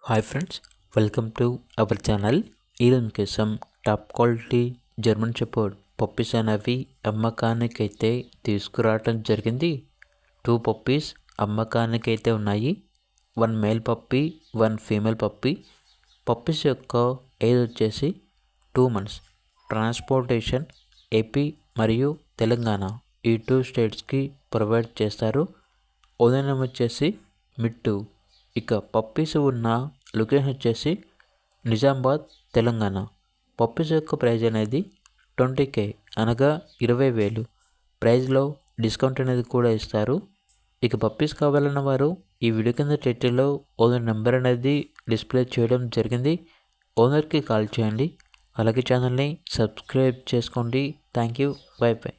Hi friends, welcome to our channel. ఈరోజు కోసం top quality German shepherd puppies అనేవి అమ్మకానికైతే తీసుకురావటం జరిగింది. 2 పప్పీస్ అమ్మకానికైతే ఉన్నాయి. 1 male puppy, 1 female puppy. Puppies యొక్క ఏజ్ వచ్చేసి 2 months. ట్రాన్స్పోర్టేషన్ ఏపీ మరియు తెలంగాణ ఈ 2 స్టేట్స్కి ప్రొవైడ్ చేస్తారు. ఓనర్ వచ్చేసి మిట్టు. ఇక పప్పీస్ ఉన్న లొకేషన్ వచ్చేసి నిజామాబాద్, తెలంగాణ. పప్పీస్ యొక్క ప్రైజ్ అనేది 20K అనగా 20,000. ప్రైజ్లో డిస్కౌంట్ అనేది కూడా ఇస్తారు. ఇక పప్పీస్ కావాలన్న వారు ఈ వీడియో కింద టైటిల్లో ఓనర్ నెంబర్ అనేది డిస్ప్లే చేయడం జరిగింది. ఓనర్కి కాల్ చేయండి. అలాగే ఛానల్ని సబ్స్క్రైబ్ చేసుకోండి. Thank you. By by.